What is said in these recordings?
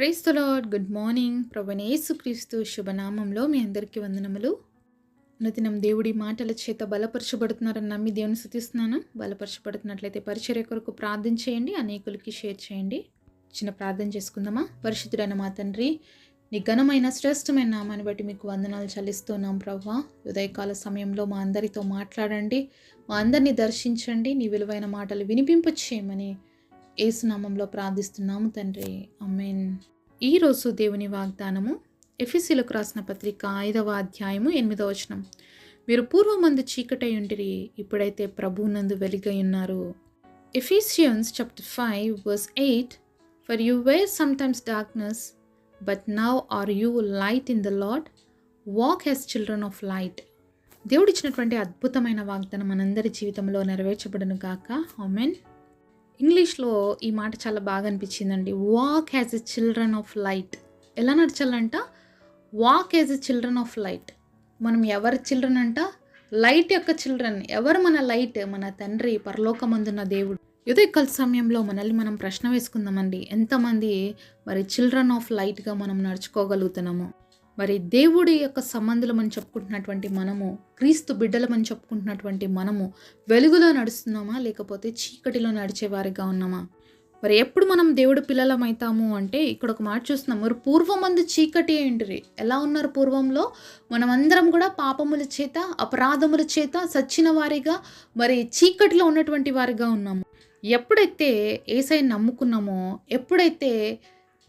Praise the lord. Good morning. ప్రభువైన యేసుక్రీస్తు శుభనామంలో మీ అందరికీ వందనములు. అనుదినం దేవుడి మాటల చేత బలపరచబడుతున్నారని నమ్మి దేవుని స్తుతిస్తున్నాను. బలపరచబడుతున్నట్లయితే పరిచర్య కొరకు ప్రార్థన చేయండి, అనేకులకి షేర్ చేయండి. చిన్న ప్రార్థన చేసుకుందామా. పరిశుద్ధుడైన మా తండ్రి, నీ ఘనమైన శ్రేష్టమైన నామాన్ని బట్టి మీకు వందనాలు చెల్లిస్తున్నాం ప్రభువా. ఉదయకాల సమయంలో మా అందరితో మాట్లాడండి, మా అందరినీ దర్శించండి, నీ విలువైన మాటలు వినిపింపచేయమని యేసునామంలో ప్రార్థిస్తున్నాము తండ్రి. ఆమేన్. ఈరోజు దేవుని వాగ్దానము ఎఫెసీయులకు రాసిన పత్రిక 5వ అధ్యాయము 8వ వచనం. మీరు పూర్వమందు చీకటై ఉంటిరి, ఇప్పుడైతే ప్రభువునందు వెలుగై ఉన్నారు. Ephesians chapter 5 verse 8. For you were sometimes darkness, but now are you light in the Lord. Walk as children of light. దేవుడిచ్చినటువంటి అద్భుతమైన వాగ్దానం మనందరి జీవితంలో నెరవేర్చబడును గాక. ఆమేన్. ఇంగ్లీష్లో ఈ మాట చాలా బాగా అనిపించిందండి. Walk as a children of light. ఎలా నడచాలంట? Walk as a children of light. మనం ఎవరి చిల్డ్రన్ అంట? లైట్ యొక్క చిల్డ్రన్. ఎవరు మన లైట్? మన తండ్రి, పరలోకమందున్న దేవుడు. ఉదయకాల సమయంలో మనల్ని మనం ప్రశ్న వేసుకుందామండి. ఎంతమంది మరి చిల్డ్రన్ ఆఫ్ లైట్గా మనం నడుచుకోగలుగుతున్నాము? మరి దేవుడి యొక్క సంబంధులమని చెప్పుకుంటున్నటువంటి మనము, క్రీస్తు బిడ్డలమని చెప్పుకుంటున్నటువంటి మనము వెలుగులో నడుస్తున్నామా, లేకపోతే చీకటిలో నడిచేవారిగా ఉన్నామా? మరి ఎప్పుడు మనం దేవుడి పిల్లలమవుతాము అంటే ఇక్కడ ఒక మాట చూస్తున్నాం. మరి పూర్వమందు చీకటి ఏంటిరి. ఎలా ఉన్నారు పూర్వంలో? మనమందరం కూడా పాపముల చేత, అపరాధముల చేత సచ్చిన వారిగా, మరి చీకటిలో ఉన్నటువంటి వారిగా ఉన్నాము. ఎప్పుడైతే యేసయ్యను నమ్ముకున్నామో, ఎప్పుడైతే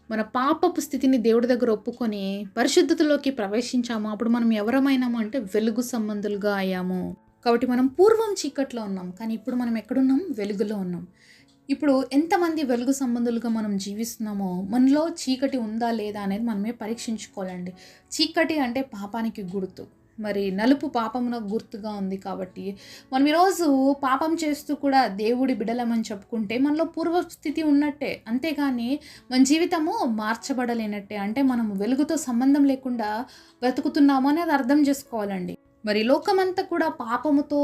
మన పాపపు స్థితిని దేవుడి దగ్గర ఒప్పుకొని పరిశుద్ధతలోకి ప్రవేశించాము, అప్పుడు మనం ఎవరమైనాము అంటే వెలుగు సంబంధులుగా అయ్యాము. కాబట్టి మనం పూర్వం చీకట్లో ఉన్నాం, కానీ ఇప్పుడు మనం ఎక్కడున్నాం? వెలుగులో ఉన్నాం. ఇప్పుడు ఎంతమంది వెలుగు సంబంధులుగా మనం జీవిస్తున్నామో, మనలో చీకటి ఉందా లేదా అనేది మనమే పరీక్షించుకోవాలండి. చీకటి అంటే పాపానికి గుర్తు. మరి నలుపు పాపమునకు గుర్తుగా ఉంది. కాబట్టి మనం ఈరోజు పాపం చేస్తూ కూడా దేవుడి బిడలమని చెప్పుకుంటే మనలో పూర్వస్థితి ఉన్నట్టే. అంతేగాని మన జీవితము మార్చబడలేనట్టే. అంటే మనం వెలుగుతో సంబంధం లేకుండా బ్రతుకుతున్నాము అనేది అర్థం చేసుకోవాలండి. మరి లోకమంతా కూడా పాపముతో,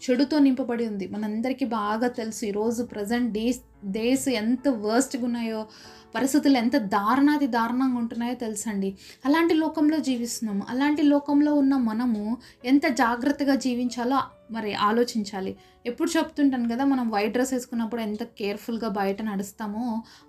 చెడుతో నింపబడి ఉంది. మనందరికీ బాగా తెలుసు. ఈరోజు ప్రజెంట్ డేస్ ఎంత వర్స్ట్గా ఉన్నాయో, పరిస్థితులు ఎంత దారుణంగా ఉంటున్నాయో తెలుసండి. అలాంటి లోకంలో జీవిస్తున్నాము. అలాంటి లోకంలో ఉన్న మనము ఎంత జాగ్రత్తగా జీవించాలో మరి ఆలోచించాలి. ఎప్పుడు చెప్తుంటాను కదా, మనం వైట్ డ్రెస్ వేసుకున్నప్పుడు ఎంత కేర్ఫుల్గా బయట నడుస్తామో,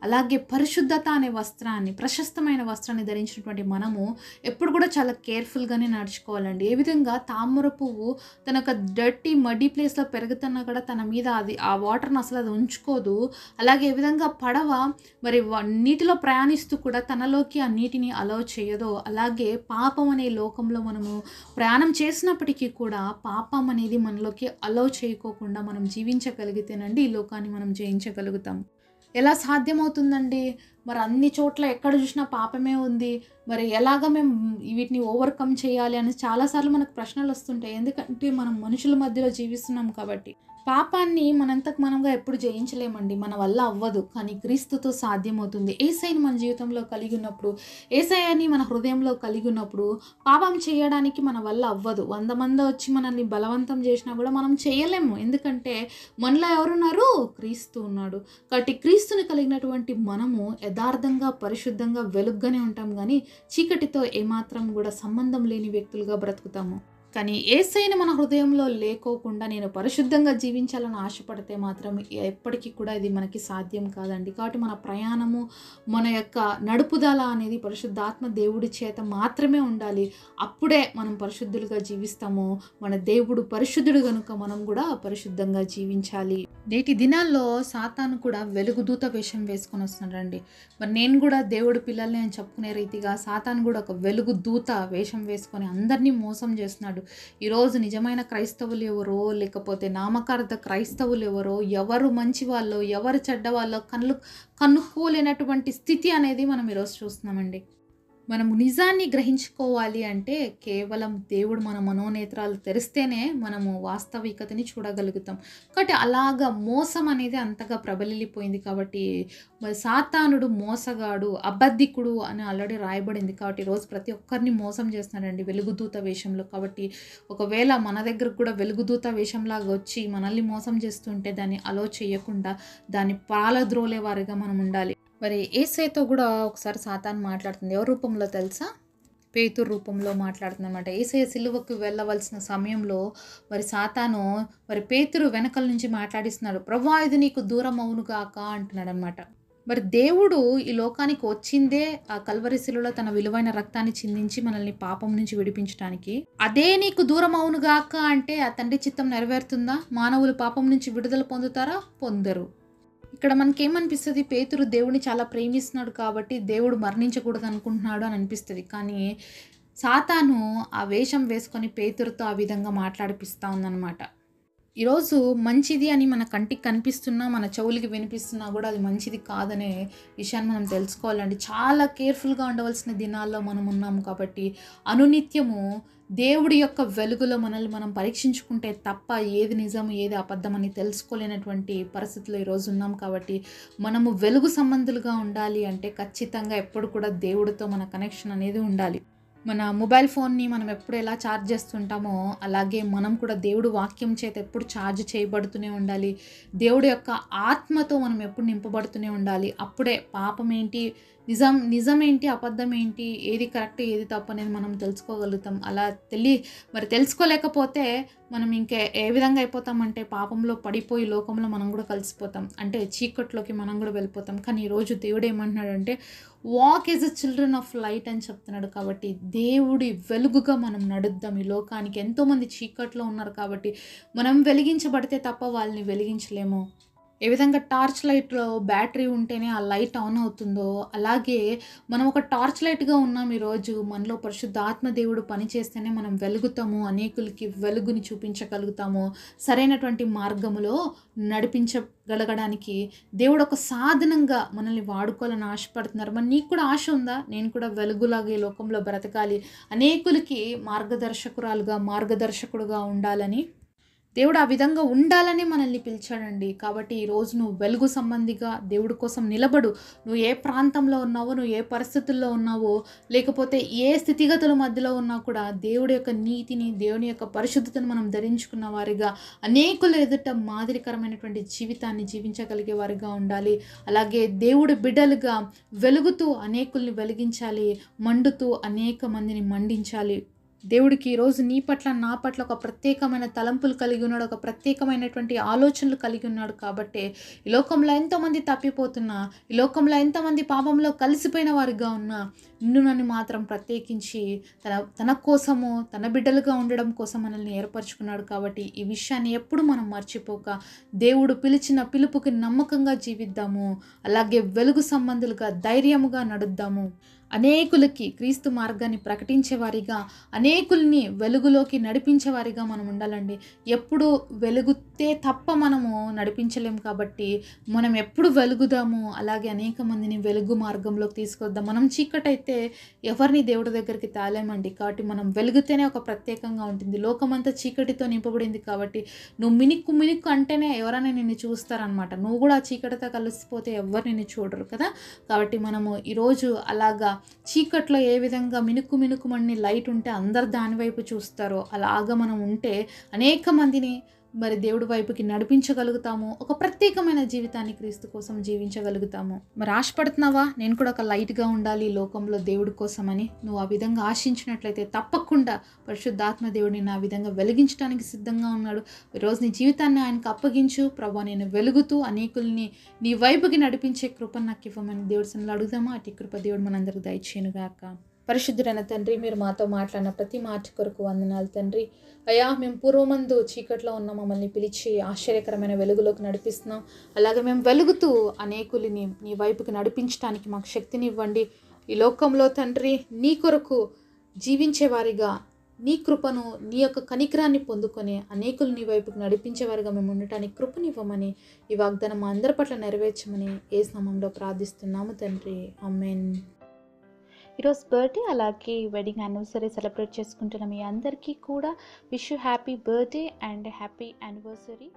అలాగే పరిశుద్ధత అనే వస్త్రాన్ని, ప్రశస్తమైన వస్త్రాన్ని ధరించినటువంటి మనము ఎప్పుడు కూడా చాలా కేర్ఫుల్గానే నడుచుకోవాలండి. ఏ విధంగా తామర పువ్వు తన ఒక డర్టీ మడ్డీ ప్లేస్లో పెరుగుతున్నా కూడా తన మీద ఆ వాటర్ని అసలు అది ఉంచుకోదు. అలాగే ఏ విధంగా పడవ మరి నీటిలో ప్రయాణిస్తూ కూడా తనలోకి ఆ నీటిని అలౌ చేయదో, అలాగే పాపం అనే లోకంలో మనము ప్రయాణం చేసినప్పటికీ కూడా పాపం అనేది మనలోకి అలౌ చేయకోకుండా మనం జీవించగలిగితేనండి ఈ లోకాన్ని మనం జయించగలుగుతాం. ఎలా సాధ్యమవుతుందండి? మరి అన్ని చోట్ల ఎక్కడ చూసినా పాపమే ఉంది. మరి ఎలాగ మేము వీటిని ఓవర్కమ్ చేయాలి అని చాలాసార్లు మనకు ప్రశ్నలు వస్తుంటాయి. ఎందుకంటే మనం మనుషుల మధ్యలో జీవిస్తున్నాం కాబట్టి. పాపాన్ని మనంతకు మనంగా ఎప్పుడు జయించలేమండి, మన వల్ల అవ్వదు. కానీ క్రీస్తుతో సాధ్యమవుతుంది. యేసయ్యని మన జీవితంలో కలిగి ఉన్నప్పుడు, యేసయ్యని మన హృదయంలో కలిగి ఉన్నప్పుడు పాపం చేయడానికి మన వల్ల అవ్వదు. 100 మంది వచ్చి మనల్ని బలవంతం చేసినా కూడా మనం చేయలేము. ఎందుకంటే మనలో ఎవరున్నారు? క్రీస్తు ఉన్నాడు. కాబట్టి క్రీస్తుని కలిగినటువంటి మనము యథార్థంగా, పరిశుద్ధంగా, వెలుగ్గానే ఉంటాం. కానీ చీకటితో ఏమాత్రం కూడా సంబంధం లేని వ్యక్తులుగా బ్రతుకుతాము. కానీ యేసయ్యని మన హృదయంలో లేకోకుండా నేను పరిశుద్ధంగా జీవించాలని ఆశపడితే మాత్రం ఎప్పటికీ కూడా ఇది మనకి సాధ్యం కాదండి. కాబట్టి మన ప్రయాణము, మన యొక్క నడుపుదల అనేది పరిశుద్ధాత్మ దేవుడి చేత మాత్రమే ఉండాలి. అప్పుడే మనం పరిశుద్ధులుగా జీవిస్తాము. మన దేవుడు పరిశుద్ధుడు కనుక మనం కూడా పరిశుద్ధంగా జీవించాలి. నేటి దినాల్లో సాతాను కూడా వెలుగుదూత వేషం వేసుకొని వస్తున్నాడండి. మరి నేను కూడా దేవుడి పిల్లల్ని అని చెప్పుకునే రీతిగా సాతాను కూడా ఒక వెలుగుదూత వేషం వేసుకొని అందరినీ మోసం చేస్తున్నాడు. ఈరోజు నిజమైన క్రైస్తవులు ఎవరో, లేకపోతే నామకార్థ క్రైస్తవులు ఎవరో, ఎవరు మంచి వాళ్ళో, ఎవరు చెడ్డ వాళ్ళో కనుక్కోలేనటువంటి స్థితి అనేది మనం ఈరోజు చూస్తున్నామండి. మనము నిజాన్ని గ్రహించుకోవాలి అంటే కేవలం దేవుడు మన మనోనేత్రాలు తెరిస్తేనే మనము వాస్తవికతని చూడగలుగుతాం. కాబట్టి అలాగా మోసం అనేది అంతగా ప్రబలిపోయింది. కాబట్టి మరి సాతానుడు మోసగాడు, అబద్ధికుడు అని ఆల్రెడీ రాయబడింది. కాబట్టి ఈరోజు ప్రతి ఒక్కరిని మోసం చేస్తున్నాడండి వెలుగుదూత వేషంలో. కాబట్టి ఒకవేళ మన దగ్గరకు కూడా వెలుగుదూత వేషంలాగా వచ్చి మనల్ని మోసం చేస్తుంటే దాన్ని అలో చేయకుండా దాన్ని పాలద్రోలే వారిగా మనం ఉండాలి. మరి యేసయ్యతో గూడా ఒకసారి సాతాను మాట్లాడుతుంది. ఎవరి రూపంలో తెలుసా? పేతురు రూపంలో మాట్లాడుతుందనమాట. యేసయ్య సిలువకు వెళ్ళవలసిన సమయంలో మరి సాతాను మరి పేతురు వెనకల నుంచి మాట్లాడిస్తున్నాడు. "ప్రభువా ఇది నీకు దూరం అవును గాక" అంటున్నాడనమాట. మరి దేవుడు ఈ లోకానికి వచ్చిందే ఆ కల్వరి శిలువలో తన విలువైన రక్తాన్ని చిందించి మనల్ని పాపం నుంచి విడిపించటానికి. అదే నీకు దూరం అవును గాక అంటే ఆ తండ్రి చిత్తం నెరవేరుతుందా? మానవులు పాపం నుంచి విడుదల పొందుతారా? పొందరు. ఇక్కడ మనకేమనిపిస్తది, పేతురు దేవుడిని చాలా ప్రేమిస్తున్నాడు కాబట్టి దేవుడు మరణించకూడదు అనుకుంటున్నాడు అని అనిపిస్తది. కానీ సాతాను ఆ వేషం వేసుకొని పేతురుతో ఆ విధంగా మాట్లాడిపిస్తా ఉందనమాట. ఈరోజు మంచిది అని మన కంటికి కనిపిస్తున్నా, మన చెవులకి వినిపిస్తున్నా కూడా అది మంచిది కాదనే విషయాన్ని మనం తెలుసుకోవాలండి. చాలా కేర్ఫుల్‌గా ఉండవలసిన దినాల్లో మనం ఉన్నాము కాబట్టి, అనునిత్యము దేవుడి యొక్క వెలుగులో మనల్ని మనం పరీక్షించుకుంటే తప్ప ఏది నిజం, ఏది అబద్ధం అని తెలుసుకోలేనటువంటి పరిస్థితిలో ఈరోజు ఉన్నాం కాబట్టి, మనము వెలుగు సంబంధులుగా ఉండాలి అంటే ఖచ్చితంగా ఎప్పుడు కూడా దేవుడితో మన కనెక్షన్ అనేది ఉండాలి. మన మొబైల్ ఫోన్ని మనం ఎప్పుడు ఎలా ఛార్జ్ చేస్తుంటామో అలాగే మనం కూడా దేవుడు వాక్యం చేత ఎప్పుడు ఛార్జ్ చేయబడుతూనే ఉండాలి. దేవుడి యొక్క ఆత్మతో మనం ఎప్పుడు నింపబడుతూనే ఉండాలి. అప్పుడే పాపం ఏంటి, నిజమేంటి, అబద్ధం ఏంటి, ఏది కరెక్ట్, ఏది తప్పు అనేది మనం తెలుసుకోగలుగుతాం. అలా మరి తెలుసుకోలేకపోతే మనం ఇంకా ఏ విధంగా అయిపోతామంటే పాపంలో పడిపోయి లోకంలో మనం కూడా కలిసిపోతాం. అంటే చీకట్లోకి మనం కూడా వెళ్ళిపోతాం. కానీ ఈరోజు దేవుడు ఏమంటున్నాడంటే walk is a children of light అని చెప్తున్నాడు. కాబట్టి దేవుడి వెలుగుగా మనం నడుద్దాం. ఈ లోకానికి ఎంతోమంది చీకట్లో ఉన్నారు కాబట్టి మనం వెలిగించబడితే తప్ప వాళ్ళని వెలిగించలేము. ఏ విధంగా టార్చ్ లైట్‌లో బ్యాటరీ ఉంటేనే ఆ లైట్ ఆన్ అవుతుందో, అలాగే మనం ఒక టార్చ్ లైట్‌గా ఉన్నాం ఈరోజు. మనలో పరిశుద్ధాత్మ దేవుడు పనిచేస్తేనే మనం అనేకులకి వెలుగుని చూపించగలుగుతాము. సరైనటువంటి మార్గములో నడిపించగలగడానికి దేవుడు ఒక సాధనంగా మనల్ని వాడుకోవాలని ఆశపడుతున్నారు. మరి నీకు కూడా ఆశ ఉందా? నేను కూడా వెలుగులాగా ఈ లోకంలో బ్రతకాలి, అనేకులకి మార్గదర్శకుడుగా ఉండాలని. దేవుడు ఆ విధంగా ఉండాలని మనల్ని పిలిచాడండి. కాబట్టి ఈరోజు నువ్వు వెలుగు సంబంధిగా దేవుడి కోసం నిలబడు. నువ్వు ఏ ప్రాంతంలో ఉన్నావో, నువ్వు ఏ పరిస్థితుల్లో ఉన్నావో, లేకపోతే ఏ స్థితిగతుల మధ్యలో ఉన్నా కూడా దేవుడి యొక్క నీతిని, దేవుని యొక్క పరిశుద్ధతను మనం ధరించుకున్న వారిగా, అనేకుల ఎదుట మాదిరికరమైనటువంటి జీవితాన్ని జీవించగలిగే వారిగా ఉండాలి. అలాగే దేవుడి బిడ్డలుగా వెలుగుతూ అనేకుల్ని వెలిగించాలి, మండుతూ అనేక మందిని మండించాలి. దేవుడికి ఈరోజు నీ పట్ల, నా పట్ల ఒక ప్రత్యేకమైన తలంపులు కలిగి ఉన్నాడు. ఒక ప్రత్యేకమైనటువంటి ఆలోచనలు కలిగి ఉన్నాడు. కాబట్టి ఈ లోకంలో ఎంతోమంది తప్పిపోతున్నా, ఈ లోకంలో ఎంతోమంది పాపంలో కలిసిపోయిన వారిగా ఉన్నా, నన్ను మాత్రం ప్రత్యేకించి తన కోసము, తన బిడ్డలుగా ఉండడం కోసం మనల్ని ఏర్పరచుకున్నాడు. కాబట్టి ఈ విషయాన్ని ఎప్పుడు మనం మర్చిపోక దేవుడు పిలిచిన పిలుపుకి నమ్మకంగా జీవిద్దాము. అలాగే వెలుగు సంబంధులుగా ధైర్యముగా నడుద్దాము. అనేకులకి క్రీస్తు మార్గాన్ని ప్రకటించేవారిగా, అనేకుల్ని వెలుగులోకి నడిపించేవారిగా మనం ఉండాలండి. ఎప్పుడు వెలుగుతే తప్ప మనము నడిపించలేము. కాబట్టి మనం ఎప్పుడు వెలుగుదాము, అలాగే అనేక మందిని వెలుగు మార్గంలోకి తీసుకొద్దాం. మనం చీకటైతే ఎవరిని దేవుడి దగ్గరికి తేలేమండి. కాబట్టి మనం వెలుగుతేనే ఒక ప్రత్యేకంగా ఉంటుంది. లోకమంతా చీకటితో నింపబడింది కాబట్టి నువ్వు మినుక్కు అంటేనే ఎవరైనా నిన్ను చూస్తారనమాట. నువ్వు కూడా చీకటితో కలిసిపోతే ఎవరు నిన్ను చూడరు కదా. కాబట్టి మనము ఈరోజు అలాగా చీకట్లో ఏ విధంగా మినుక్కుమని లైట్ ఉంటే అందరు దాని వైపు చూస్తారో, అలాగా మనం ఉంటే అనేక మందిని మరి దేవుడి వైపుకి నడిపించగలుగుతాము. ఒక ప్రత్యేకమైన జీవితాన్ని క్రీస్తు కోసం జీవించగలుగుతాము. మరి ఆశపడుతున్నావా? నేను కూడా ఒక లైట్గా ఉండాలి లోకంలో దేవుడి కోసమని. నువ్వు ఆ విధంగా ఆశించినట్లయితే తప్పకుండా పరిశుద్ధాత్మ దేవుడిని నా విధంగా వెలిగించడానికి సిద్ధంగా ఉన్నాడు. ఈరోజు నీ జీవితాన్ని ఆయనకు అప్పగించు. ప్రభువా, నేను వెలుగుతూ అనేకుల్ని నీ వైపుకి నడిపించే కృపను నాకు ఇవ్వమని దేవుడి సన్నిధిలో అడుగుదామా? అటు కృప దేవుడు మనందరికి దయచేయునుగాక. పరిశుద్ధుడైన తండ్రి, మీరు మాతో మాట్లాడిన ప్రతి మాట కొరకు వందనాలు తండ్రి. అయ్యా, మేము పూర్వమందు చీకట్లో ఉన్న మమ్మల్ని పిలిచి ఆశ్చర్యకరమైన వెలుగులోకి నడిపిస్తున్నాం. అలాగే మేము వెలుగుతూ అనేకులని నీ వైపుకి నడిపించడానికి మాకు శక్తిని ఇవ్వండి. ఈ లోకంలో తండ్రి నీ కొరకు జీవించేవారిగా, నీ కృపను, నీ యొక్క కనికరాన్ని పొందుకొని అనేకులు నీ వైపుకి నడిపించేవారిగా మేము ఉండటానికి కృపనివ్వమని, ఈ వాగ్దానం మా అందరి పట్ల నెరవేర్చమని యేసు నామములో ప్రార్థిస్తున్నాము తండ్రి. ఆమేన్. ఈరోజు బర్త్డే అలాగే వెడ్డింగ్ యానివర్సరీ సెలబ్రేట్ చేసుకుంటున్న మీ అందరికీ కూడా wish you happy birthday and happy anniversary.